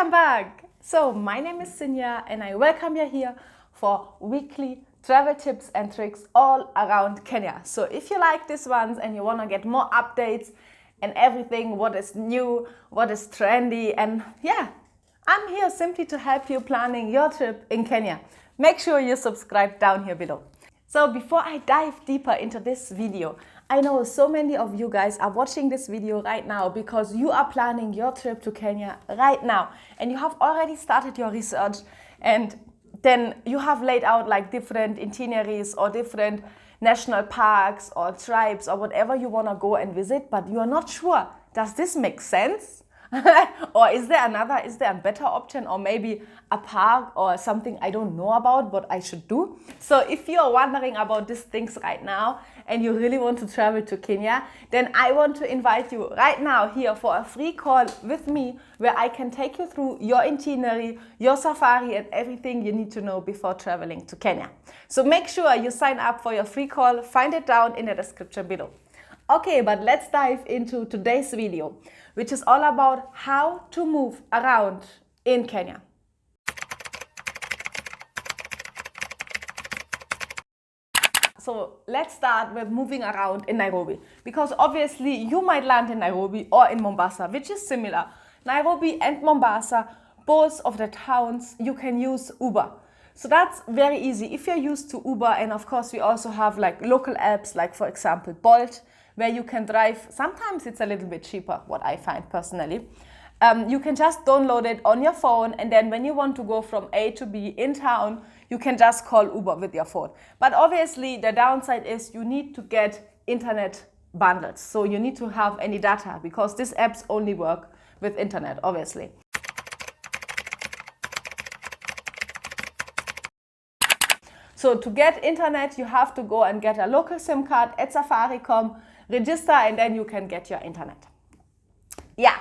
Welcome back! So my name is Sinja and I welcome you here for weekly travel tips and tricks all around Kenya. So if you like these ones and you want to get more updates and everything, what is new, what is trendy, and yeah, I'm here simply to help you planning your trip in Kenya. Make sure you subscribe down here below. So before I dive deeper into this video, I know so many of you guys are watching this video right now because you are planning your trip to Kenya right now and you have already started your research, and then you have laid out like different itineraries or different national parks or tribes or whatever you want to go and visit, but you are not sure, does this make sense? Or is there a better option, or maybe a park or something I don't know about what I should do? So if you are wondering about these things right now and you really want to travel to Kenya, then I want to invite you right now here for a free call with me where I can take you through your itinerary, your safari, and everything you need to know before traveling to Kenya. So make sure you sign up for your free call. Find it down in the description below. Okay, but let's dive into today's video, which is all about how to move around in Kenya. So let's start with moving around in Nairobi, because obviously you might land in Nairobi or in Mombasa, which is similar. Nairobi and Mombasa, both of the towns, you can use Uber. So that's very easy if you're used to Uber, and of course we also have like local apps, like for example Bolt, where you can drive. Sometimes it's a little bit cheaper, what I find personally. You can just download it on your phone, and then when you want to go from A to B in town, you can just call Uber with your phone. But obviously the downside is you need to get internet bundles. So you need to have any data, because these apps only work with internet, obviously. So to get internet, you have to go and get a local SIM card at Safaricom, register, and then you can get your internet. Yeah,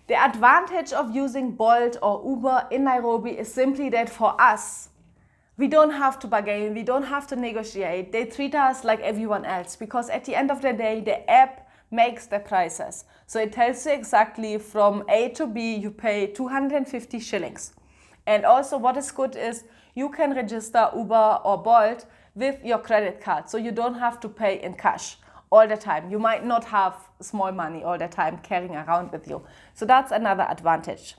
the advantage of using Bolt or Uber in Nairobi is simply that for us, we don't have to bargain, we don't have to negotiate. They treat us like everyone else, because at the end of the day, the app makes the prices. So it tells you exactly from A to B, you pay 250 shillings. And also what is good is you can register Uber or Bolt with your credit card, so you don't have to pay in cash all the time. You might not have small money all the time carrying around with you. So that's another advantage.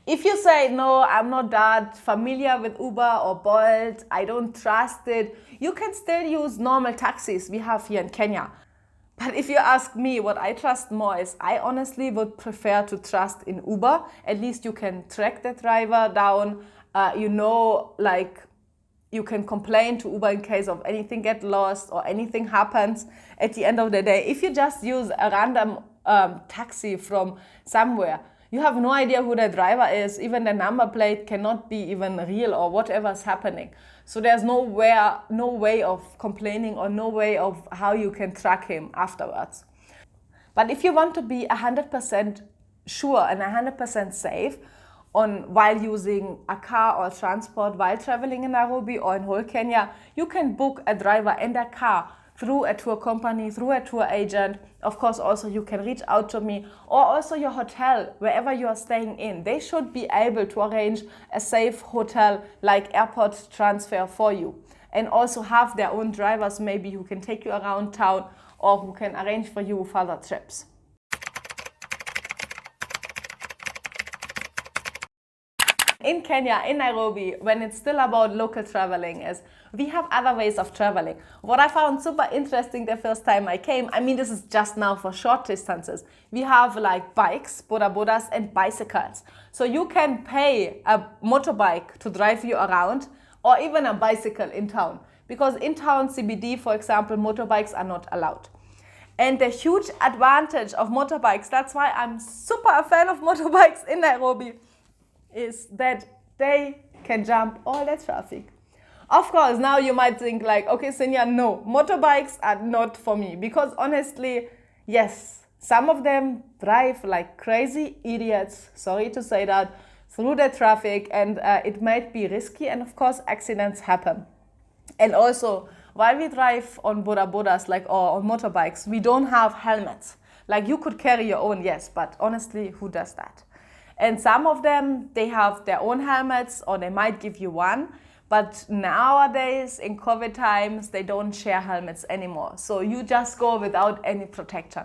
If you say, no, I'm not that familiar with Uber or Bolt, I don't trust it, you can still use normal taxis we have here in Kenya. But if you ask me what I trust more is, I honestly would prefer to trust in Uber. At least you can track the driver down, like you can complain to Uber in case of anything get lost or anything happens. At the end of the day, if you just use a random taxi from somewhere, you have no idea who the driver is. Even the number plate cannot be even real, or whatever's happening. So there's no way of complaining, or no way of how you can track him afterwards. But if you want to be 100% sure and 100% safe while using a car or transport while traveling in Nairobi or in whole Kenya, you can book a driver and a car through a tour company, through a tour agent. Of course, also you can reach out to me, or also your hotel, wherever you are staying in. They should be able to arrange a safe hotel, like airport transfer for you, and also have their own drivers maybe who can take you around town or who can arrange for you further trips. In Kenya, in Nairobi, when it's still about local traveling, is we have other ways of traveling. What I found super interesting the first time I came, I mean this is just now for short distances, we have like bikes, bodabodas, and bicycles. So you can pay a motorbike to drive you around, or even a bicycle in town. Because in town, CBD, for example, motorbikes are not allowed. And the huge advantage of motorbikes, that's why I'm super a fan of motorbikes in Nairobi, is that they can jump all the traffic. Of course, now you might think like, okay, Sinja, no, motorbikes are not for me. Because honestly, yes, some of them drive like crazy idiots, sorry to say that, through the traffic, and it might be risky, and of course accidents happen. And also, while we drive on bodabodas or on motorbikes, we don't have helmets. Like you could carry your own, yes, but honestly, who does that? And some of them, they have their own helmets or they might give you one. But nowadays, in COVID times, they don't share helmets anymore. So you just go without any protection.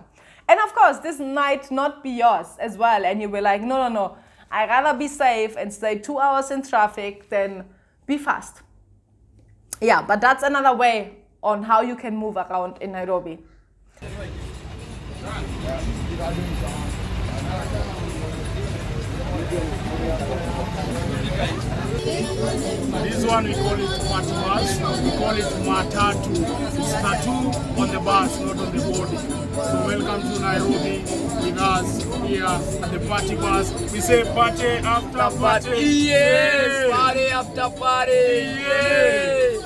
And of course, this might not be yours as well. And you'll be like, no, no, no. I'd rather be safe and stay 2 hours in traffic than be fast. Yeah, but that's another way on how you can move around in Nairobi. This one we call it Matatu, we call it Matatu. It's tattoo on the bus, not on the body. So welcome to Nairobi with us here at the party bus. We say party after party. Yes, party after party. Yes.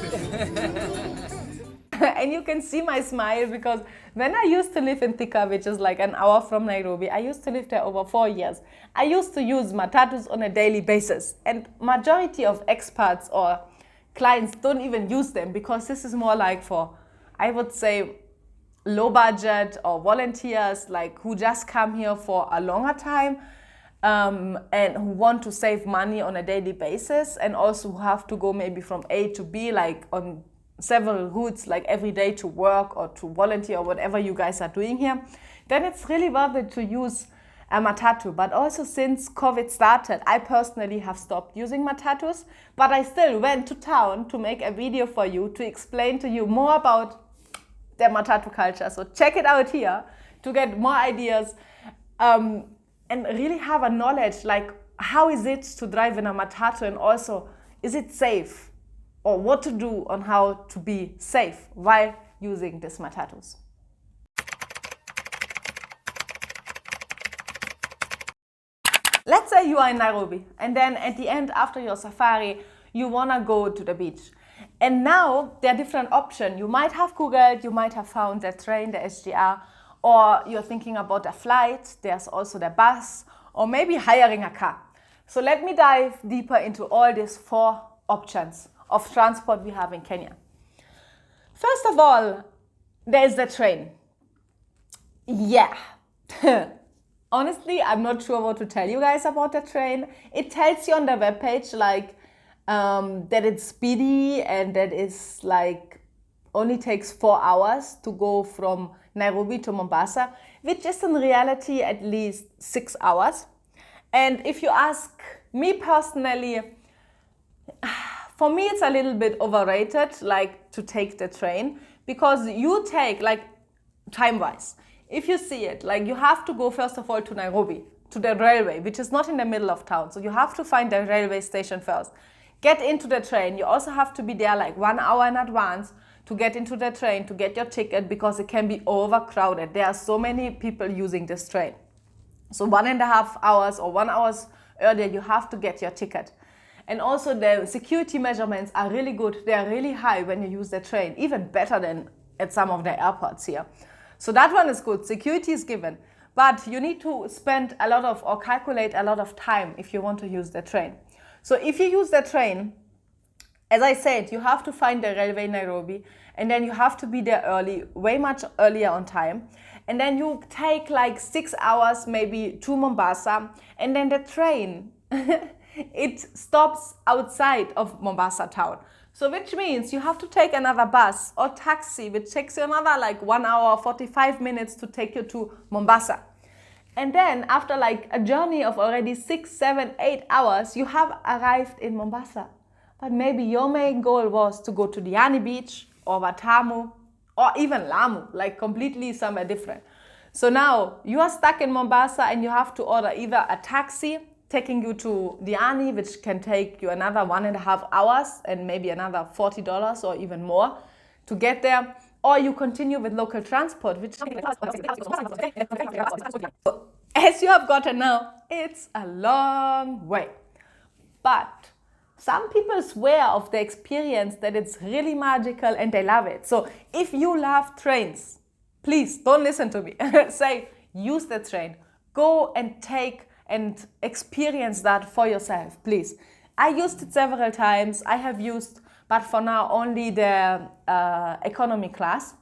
And you can see my smile because when I used to live in Thika, which is like an hour from Nairobi, I used to live there over 4 years. I used to use Matatus on a daily basis. And majority of expats or clients don't even use them because this is more like for, I would say, low budget or volunteers like who just come here for a longer time and who want to save money on a daily basis and also who have to go maybe from A to B like on several routes like every day to work or to volunteer or whatever you guys are doing here, then it's really worth it to use a Matatu. But also since COVID started, I personally have stopped using Matatus, but I still went to town to make a video for you to explain to you more about the Matatu culture. So check it out here to get more ideas and really have a knowledge like how is it to drive in a Matatu and also is it safe? Or what to do on how to be safe while using these Matatus. Let's say you are in Nairobi and then at the end after your safari, you want to go to the beach. And now there are different options. You might have Googled, you might have found the train, the SGR, or you're thinking about a flight, there's also the bus, or maybe hiring a car. So let me dive deeper into all these 4 options of transport we have in Kenya. First of all, there's the train. Yeah. Honestly, I'm not sure what to tell you guys about the train. It tells you on the webpage like that it's speedy and that it's like only takes 4 hours to go from Nairobi to Mombasa, which is in reality at least 6 hours. And if you ask me personally, for me, it's a little bit overrated, like to take the train because you take like time-wise. If you see it, like you have to go first of all to Nairobi, to the railway, which is not in the middle of town. So you have to find the railway station first. Get into the train. You also have to be there like 1 hour in advance to get into the train, to get your ticket because it can be overcrowded. There are so many people using this train. So 1.5 hours or 1 hour earlier, you have to get your ticket. And also the security measurements are really good. They are really high when you use the train, even better than at some of the airports here. So that one is good. Security is given. But you need to spend a lot of or calculate a lot of time if you want to use the train. So if you use the train, as I said, you have to find the railway in Nairobi and then you have to be there early, way much earlier on time. And then you take like 6 hours maybe to Mombasa and then the train it stops outside of Mombasa town. So which means you have to take another bus or taxi, which takes you another like 1 hour, 45 minutes to take you to Mombasa. And then after like a journey of already 6, 7, 8 hours, you have arrived in Mombasa. But maybe your main goal was to go to Diani Beach or Watamu or even Lamu, like completely somewhere different. So now you are stuck in Mombasa and you have to order either a taxi taking you to Diani, which can take you another 1.5 hours and maybe another $40 or even more to get there, or you continue with local transport, which as you have gotten now, it's a long way. But some people swear of the experience that it's really magical and they love it. So if you love trains, please don't listen to me. Say, use the train. Go and take and experience that for yourself, please. I used it several times. I have used, but for now, only the economy class.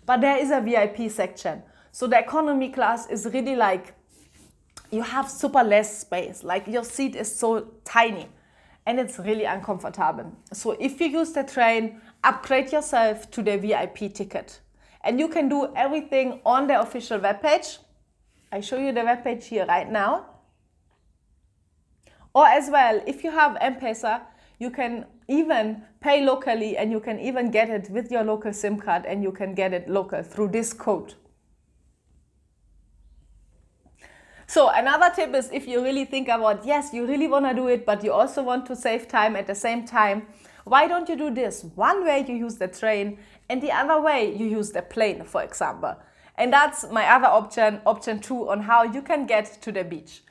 But there is a VIP section. So the economy class is really like you have super less space. Like your seat is so tiny and it's really uncomfortable. So if you use the train, upgrade yourself to the VIP ticket. And you can do everything on the official webpage. I show you the webpage here right now. Or as well, if you have M-Pesa, you can even pay locally and you can even get it with your local SIM card and you can get it local through this code. So another tip is if you really think about, yes, you really want to do it, but you also want to save time at the same time, why don't you do this? One way you use the train and the other way you use the plane, for example. And that's my other option 2, on how you can get to the beach.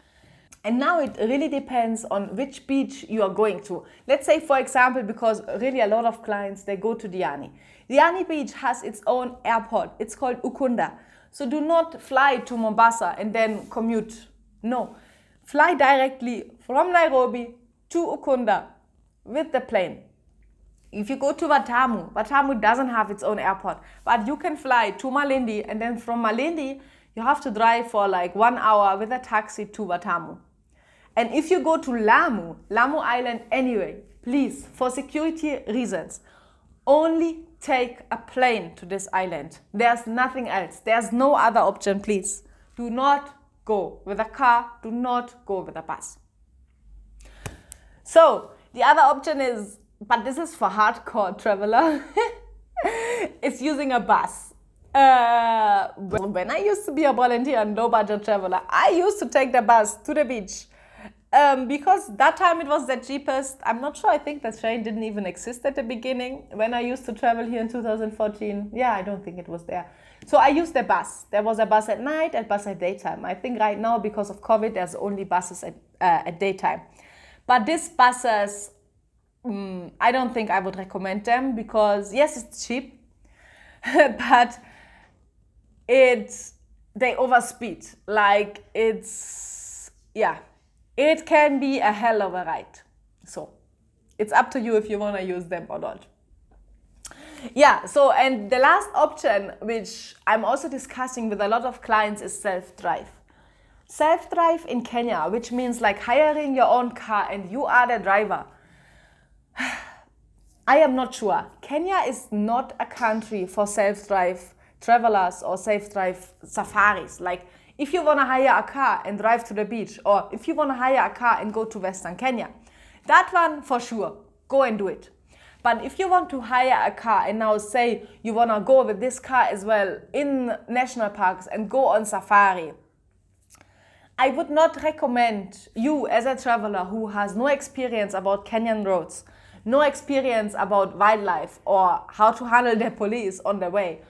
And now it really depends on which beach you are going to. Let's say, for example, because really a lot of clients, they go to Diani. Diani Beach has its own airport. It's called Ukunda. So do not fly to Mombasa and then commute. No, fly directly from Nairobi to Ukunda with the plane. If you go to Watamu, Watamu doesn't have its own airport, but you can fly to Malindi, and then from Malindi, you have to drive for like 1 hour with a taxi to Watamu. And if you go to Lamu Island anyway, please, for security reasons, only take a plane to this island. There's nothing else. There's no other option, please. Do not go with a car. Do not go with a bus. So the other option is, but this is for hardcore traveler, it's using a bus. When I used to be a volunteer and low budget traveler, I used to take the bus to the beach. Because that time it was the cheapest. I'm not sure, I think the train didn't even exist at the beginning when I used to travel here in 2014. Yeah, I don't think it was there. So I used the bus. There was a bus at night and bus at daytime. I think right now because of COVID there's only buses at daytime. But these buses, I don't think I would recommend them because yes, it's cheap, but they overspeed. Like it can be a hell of a ride. So it's up to you if you want to use them or not. Yeah, so and the last option, which I'm also discussing with a lot of clients, is self-drive. Self-drive in Kenya, which means like hiring your own car and you are the driver. I am not sure. Kenya is not a country for self-drive travelers or self-drive safaris. Like if you want to hire a car and drive to the beach, or if you want to hire a car and go to Western Kenya, that one for sure, go and do it. But if you want to hire a car and now say you want to go with this car as well in national parks and go on safari, I would not recommend you as a traveler who has no experience about Kenyan roads, no experience about wildlife or how to handle the police on the way.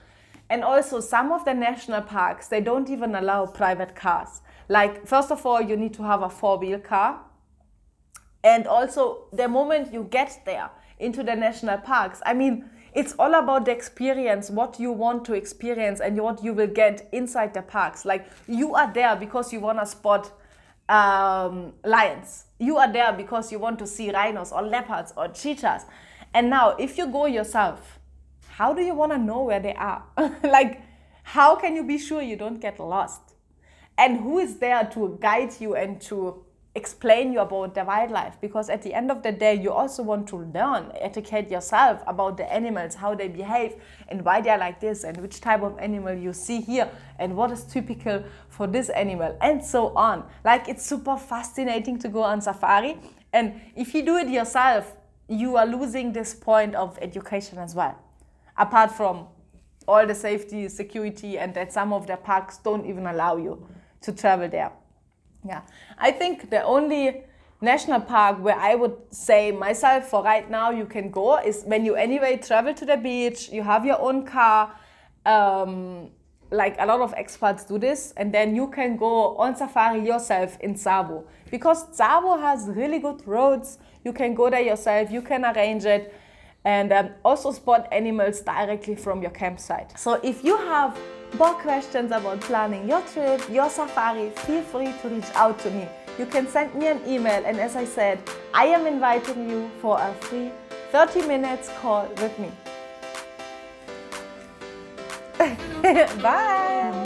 And also some of the national parks, they don't even allow private cars. Like, first of all, you need to have a 4-wheel car. And also the moment you get there into the national parks, I mean, it's all about the experience, what you want to experience and what you will get inside the parks. Like you are there because you want to spot lions. You are there because you want to see rhinos or leopards or cheetahs. And now if you go yourself, how do you want to know where they are? Like, how can you be sure you don't get lost? And who is there to guide you and to explain you about the wildlife? Because at the end of the day, you also want to learn, educate yourself about the animals, how they behave and why they're like this and which type of animal you see here and what is typical for this animal and so on. Like, it's super fascinating to go on safari. And if you do it yourself, you are losing this point of education as well. Apart from all the safety, security, and that some of the parks don't even allow you to travel there. Yeah, I think the only national park where I would say myself for right now you can go is when you anyway travel to the beach, you have your own car, like a lot of expats do this, and then you can go on safari yourself in Tsavo. Because Tsavo has really good roads, you can go there yourself, you can arrange it, and also spot animals directly from your campsite. So if you have more questions about planning your trip, your safari, feel free to reach out to me. You can send me an email, and as I said, I am inviting you for a free 30 minutes call with me. Bye!